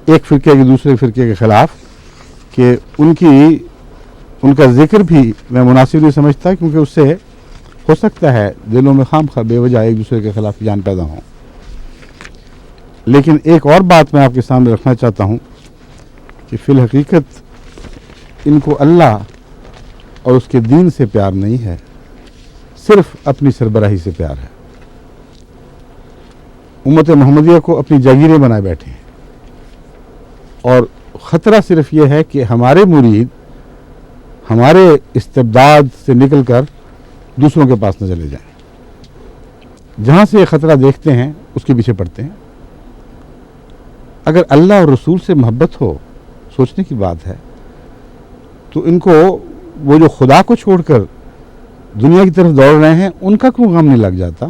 ایک فرقے کے دوسرے فرقے کے خلاف کہ ان کا ذکر بھی میں مناسب نہیں سمجھتا، کیونکہ اس سے ہو سکتا ہے دلوں میں خام خواہ بے وجہ ایک دوسرے کے خلاف جان پیدا ہوں۔ لیکن ایک اور بات میں آپ کے سامنے رکھنا چاہتا ہوں کہ فی الحقیقت ان کو اللہ اور اس کے دین سے پیار نہیں ہے، صرف اپنی سربراہی سے پیار ہے۔ امت محمدیہ کو اپنی جاگیریں بنائے بیٹھے ہیں، اور خطرہ صرف یہ ہے کہ ہمارے مرید ہمارے استبداد سے نکل کر دوسروں کے پاس نہ چلے جائیں۔ جہاں سے یہ خطرہ دیکھتے ہیں اس کے پیچھے پڑتے ہیں۔ اگر اللہ اور رسول سے محبت ہو، سوچنے کی بات ہے، تو ان کو وہ جو خدا کو چھوڑ کر دنیا کی طرف دوڑ رہے ہیں ان کا کیوں غم نہیں لگ جاتا؟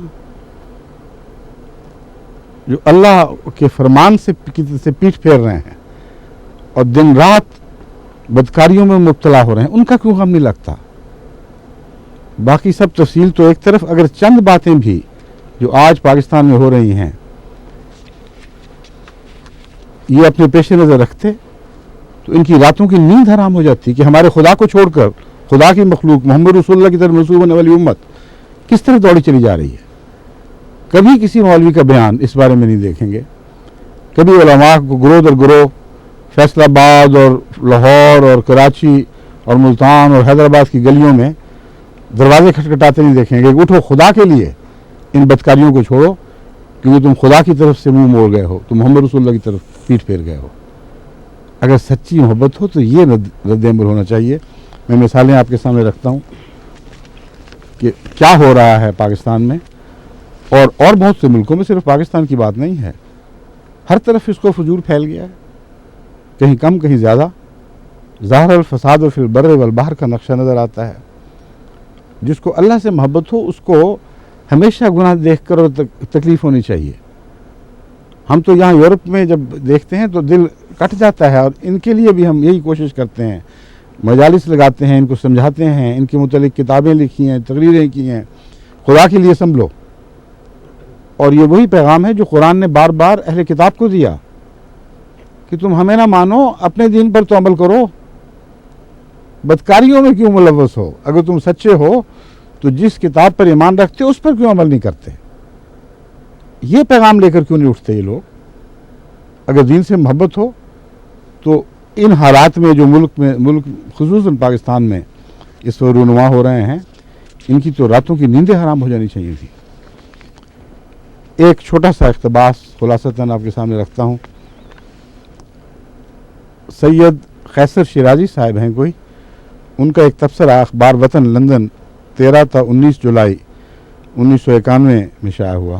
جو اللہ کے فرمان سے پیٹھ پھیر رہے ہیں اور دن رات بدکاریوں میں مبتلا ہو رہے ہیں ان کا کیوں غم نہیں لگتا؟ باقی سب تفصیل تو ایک طرف، اگر چند باتیں بھی جو آج پاکستان میں ہو رہی ہیں یہ اپنے پیش نظر رکھتے تو ان کی راتوں کی نیند حرام ہو جاتی کہ ہمارے خدا کو چھوڑ کر خدا کی مخلوق محمد رسول اللہ کی طرف منسوب ہونے والی امت کس طرح دوڑی چلی جا رہی ہے۔ کبھی کسی مولوی کا بیان اس بارے میں نہیں دیکھیں گے، کبھی علماء کو گروہ در گروہ فیصل آباد اور لاہور اور کراچی اور ملتان اور حیدرآباد کی گلیوں میں دروازے کھٹکھٹاتے نہیں دیکھیں گے کہ اٹھو خدا کے لیے ان بدکاریوں کو چھوڑو، کیونکہ تم خدا کی طرف سے منہ موڑ گئے ہو، تم محمد رسول اللہ کی طرف پیٹھ پھیر گئے ہو۔ اگر سچی محبت ہو تو یہ رد عمل ہونا چاہیے۔ میں مثالیں آپ کے سامنے رکھتا ہوں کہ کیا ہو رہا ہے پاکستان میں، اور بہت سے ملکوں میں، صرف پاکستان کی بات نہیں ہے، ہر طرف اس کو فجور پھیل گیا ہے، کہیں کم کہیں زیادہ۔ ظاہر الفساد فی البر والبحر کا نقشہ نظر آتا ہے۔ جس کو اللہ سے محبت ہو اس کو ہمیشہ گناہ دیکھ کر اور تکلیف ہونی چاہیے۔ ہم تو یہاں یورپ میں جب دیکھتے ہیں تو دل کٹ جاتا ہے، اور ان کے لیے بھی ہم یہی کوشش کرتے ہیں، مجالس لگاتے ہیں، ان کو سمجھاتے ہیں، ان کے متعلق کتابیں لکھی ہیں، تقریریں کی ہیں، خدا کے لیے سنبھلو۔ اور یہ وہی پیغام ہے جو قرآن نے بار بار اہل کتاب کو دیا کہ تم ہمیں نہ مانو، اپنے دین پر تو عمل کرو، بدکاریوں میں کیوں ملوث ہو؟ اگر تم سچے ہو تو جس کتاب پر ایمان رکھتے اس پر کیوں عمل نہیں کرتے؟ یہ پیغام لے کر کیوں نہیں اٹھتے یہ لوگ؟ اگر دین سے محبت ہو تو ان حالات میں جو ملک خصوصاً پاکستان میں اس وقت رونما ہو رہے ہیں، ان کی تو راتوں کی نیندیں حرام ہو جانی چاہیے تھی۔ ایک چھوٹا سا اقتباس خلاصتاً آپ کے سامنے رکھتا ہوں۔ سید قیصر شیرازی صاحب ہیں کوئی، ان کا ایک تبصرہ اخبار وطن لندن 13 تا 19 جولائی 1991 میں شائع ہوا۔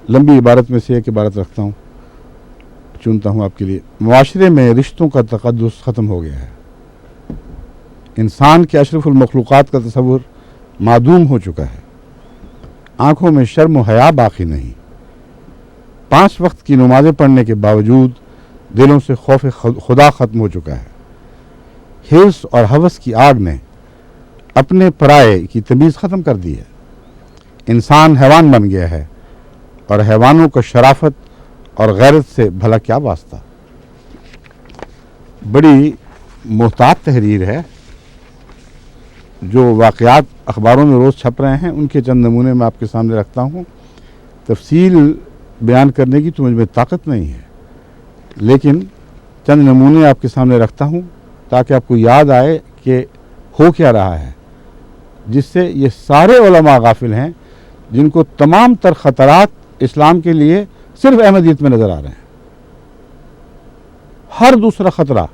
لمبی عبارت میں سے ایک عبارت رکھتا ہوں، چنتا ہوں آپ کے لیے۔ معاشرے میں رشتوں کا تقدس ختم ہو گیا ہے، انسان کے اشرف المخلوقات کا تصور معدوم ہو چکا ہے، آنکھوں میں شرم و حیا باقی نہیں، 5 وقت کی نمازیں پڑھنے کے باوجود دلوں سے خوف خدا ختم ہو چکا ہے، حرص اور ہوس کی آگ نے اپنے پرائے کی تمیز ختم کر دی ہے، انسان حیوان بن گیا ہے، اور حیوانوں کا شرافت اور غیرت سے بھلا کیا واسطہ۔ بڑی محتاط تحریر ہے، جو واقعات اخباروں میں روز چھپ رہے ہیں ان کے چند نمونے میں آپ کے سامنے رکھتا ہوں۔ تفصیل بیان کرنے کی تو مجھ میں طاقت نہیں ہے، لیکن چند نمونے آپ کے سامنے رکھتا ہوں تاکہ آپ کو یاد آئے کہ ہو کیا رہا ہے، جس سے یہ سارے علماء غافل ہیں جن کو تمام تر خطرات اسلام کے لیے صرف احمدیت میں نظر آ رہے ہیں۔ ہر دوسرا خطرہ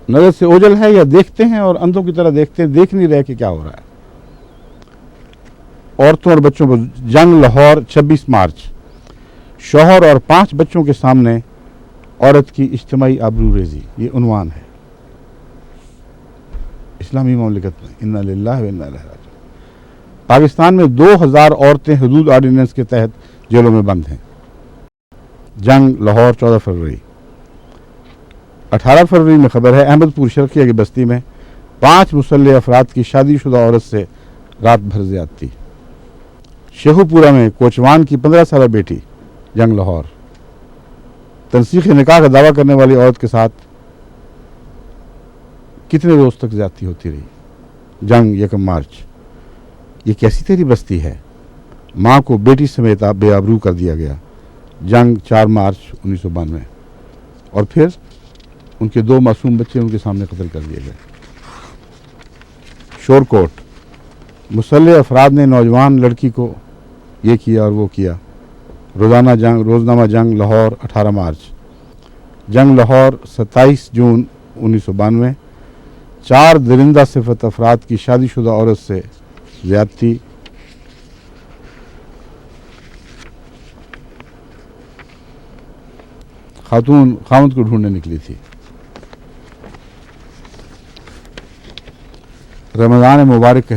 نظر سے اوجھل ہے، یا دیکھتے ہیں اور اندھوں کی طرح دیکھتے ہیں، دیکھ نہیں رہے کہ کیا ہو رہا ہے۔ عورتوں اور بچوں پر جنگ لاہور 26 مارچ، شوہر اور 5 بچوں کے سامنے عورت کی اجتماعی آبرو ریزی، یہ عنوان ہے اسلامی مملکت میں۔ انا للہ و انا الیہ راجعون۔ پاکستان میں 2000 عورتیں حدود آرڈیننس کے تحت جیلوں میں بند ہیں۔ جنگ لاہور 14 فروری۔ 18 فروری میں خبر ہے احمد پور شرقیہ کی بستی میں 5 مسلح افراد کی شادی شدہ عورت سے رات بھر زیادتی۔ شیخو پورہ میں کوچوان کی 15 سالہ بیٹی، جنگ لاہور۔ تنسیخ نکاح کا دعویٰ کرنے والی عورت کے ساتھ کتنے روز تک زیادتی ہوتی رہی؟ جنگ 1 مارچ، یہ کیسی تیری بستی ہے؟ ماں کو بیٹی سمیت بے آبرو کر دیا گیا، جنگ 4 مارچ 1992، اور پھر ان کے 2 معصوم بچے ان کے سامنے قتل کر دیے گئے۔ شور کوٹ، مسلح افراد نے نوجوان لڑکی کو یہ کیا اور وہ کیا۔ روزنامہ جنگ لاہور 18 مارچ، جنگ لاہور 27 جون 1992، 4 درندہ صفت افراد کی شادی شدہ عورت سے زیادتی۔ خاتون خاوند کو ڈھونڈنے نکلی تھی۔ رمضان مبارک کا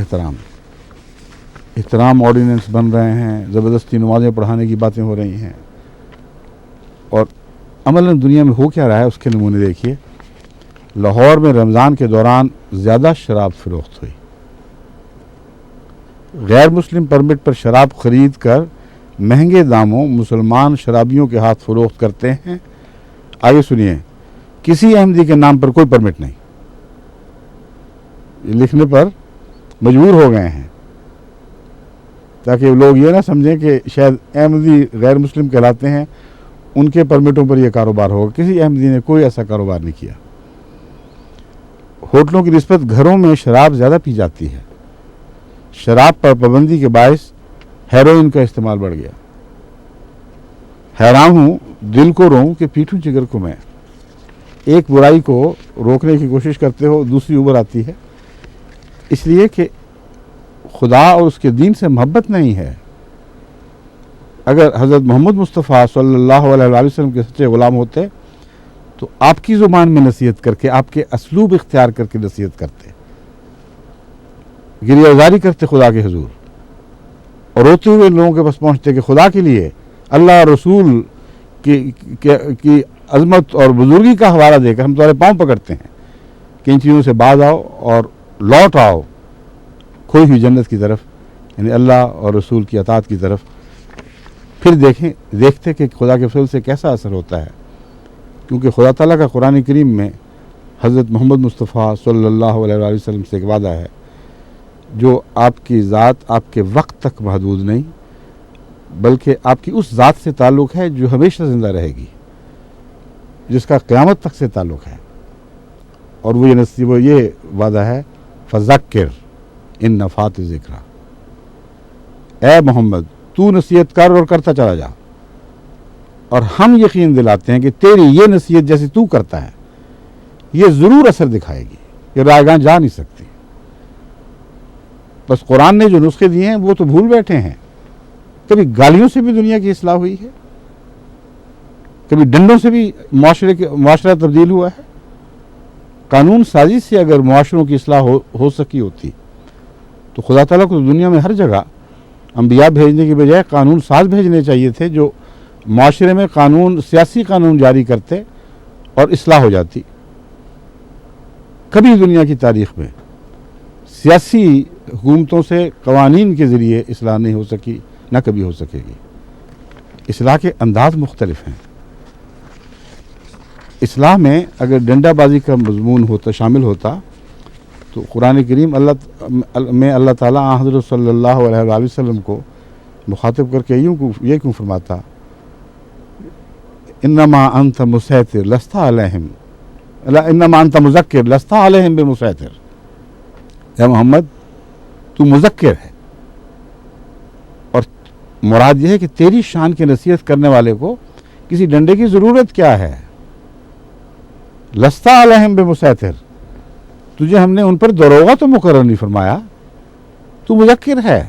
احترام آرڈیننس بن رہے ہیں، زبردستی نمازیں پڑھانے کی باتیں ہو رہی ہیں، اور عملاً دنیا میں ہو کیا رہا ہے اس کے نمونے دیکھیے۔ لاہور میں رمضان کے دوران زیادہ شراب فروخت ہوئی، غیر مسلم پرمٹ پر شراب خرید کر مہنگے داموں مسلمان شرابیوں کے ہاتھ فروخت کرتے ہیں۔ آگے سنیے، کسی احمدی کے نام پر کوئی پرمٹ نہیں، یہ لکھنے پر مجبور ہو گئے ہیں تاکہ لوگ یہ نہ سمجھیں کہ شاید احمدی غیر مسلم کہلاتے ہیں، ان کے پرمٹوں پر یہ کاروبار ہوگا۔ کسی احمدی نے کوئی ایسا کاروبار نہیں کیا۔ ہوٹلوں کی نسبت گھروں میں شراب زیادہ پی جاتی ہے، شراب پر پابندی کے باعث ہیروئن کا استعمال بڑھ گیا۔ حیران ہوں، دل کو روں کہ پیٹھوں جگر کو میں۔ ایک برائی کو روکنے کی کوشش کرتے ہو، دوسری ابھر آتی ہے، اس لیے کہ خدا اور اس کے دین سے محبت نہیں ہے۔ اگر حضرت محمد مصطفیٰ صلی اللہ علیہ وسلم کے سچے غلام ہوتے تو آپ کی زبان میں نصیحت کر کے، آپ کے اسلوب اختیار کر کے نصیحت کرتے، گریہ زاری کرتے خدا کے حضور، اور روتے ہوئے لوگوں کے پاس پہنچتے کہ خدا کے لیے اللہ رسول کی عظمت اور بزرگی کا حوالہ دے کر ہم تمہارے پاؤں پکڑتے ہیں کہ ان چیزوں سے باز آؤ اور لوٹ آؤ کھوئی ہوئی جنت کی طرف، یعنی اللہ اور رسول کی اطاعت کی طرف۔ پھر دیکھتے کہ خدا کے فضل سے کیسا اثر ہوتا ہے، کیونکہ خدا تعالیٰ کا قرآن کریم میں حضرت محمد مصطفیٰ صلی اللہ علیہ وسلم سے ایک وعدہ ہے، جو آپ کی ذات آپ کے وقت تک محدود نہیں، بلکہ آپ کی اس ذات سے تعلق ہے جو ہمیشہ زندہ رہے گی، جس کا قیامت تک سے تعلق ہے، اور وہ یہ وعدہ ہے، فذکر ان نفعت ذکرہ، اے محمد تو نصیحت کر اور کرتا چلا جا، اور ہم یقین دلاتے ہیں کہ تیری یہ نصیحت جیسے تو کرتا ہے یہ ضرور اثر دکھائے گی، یہ رائے گاں جا نہیں سکتی۔ بس قرآن نے جو نسخے دیے ہیں وہ تو بھول بیٹھے ہیں۔ کبھی گالیوں سے بھی دنیا کی اصلاح ہوئی ہے، کبھی ڈنڈوں سے بھی معاشرہ تبدیل ہوا ہے۔ قانون سازی سے اگر معاشروں کی اصلاح ہو سکی ہوتی تو خدا تعالیٰ کو دنیا میں ہر جگہ انبیاء بھیجنے کی بجائے قانون ساز بھیجنے چاہیے تھے، جو معاشرے میں سیاسی قانون جاری کرتے اور اصلاح ہو جاتی۔ کبھی دنیا کی تاریخ میں سیاسی حکومتوں سے قوانین کے ذریعے اصلاح نہیں ہو سکی، نہ کبھی ہو سکے گی۔ اصلاح کے انداز مختلف ہیں۔ اصلاح میں اگر ڈنڈا بازی کا مضمون شامل ہوتا تو قرآن کریم اللہ تعالیٰ حضرت صلی اللہ علیہ وسلم کو مخاطب کر کے یہ کیوں فرماتا، انما انت مسیطر لست علیہم، انما انت مذکر لست علیہم بمسیطر، اے محمد تو مذکر ہے، اور مراد یہ ہے کہ تیری شان کی نصیحت کرنے والے کو کسی ڈنڈے کی ضرورت کیا ہے؟ لست علیہم بمسیطر، تجھے ہم نے ان پر داروغہ تو مقرر نہیں فرمایا، تو مذکر ہے،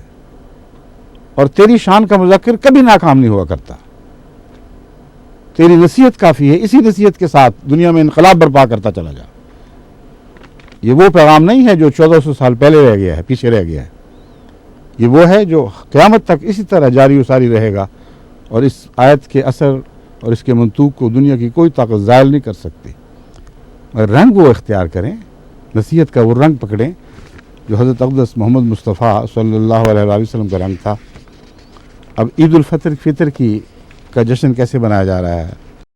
اور تیری شان کا مذکر کبھی ناکام نہیں ہوا کرتا۔ تیری نصیحت کافی ہے، اسی نصیحت کے ساتھ دنیا میں انقلاب برپا کرتا چلا جا۔ یہ وہ پیغام نہیں ہے جو 1400 سال پہلے رہ گیا ہے، پیچھے رہ گیا ہے، یہ وہ ہے جو قیامت تک اسی طرح جاری و ساری رہے گا، اور اس آیت کے اثر اور اس کے منطوق کو دنیا کی کوئی طاقت زائل نہیں کر سکتی۔ اور رنگ وہ اختیار کریں، نصیحت کا وہ رنگ پکڑیں جو حضرت اقدس محمد مصطفیٰ صلی اللہ علیہ وسلم کا رنگ تھا۔ اب عید الفطر کا جشن کیسے منایا جا رہا ہے؟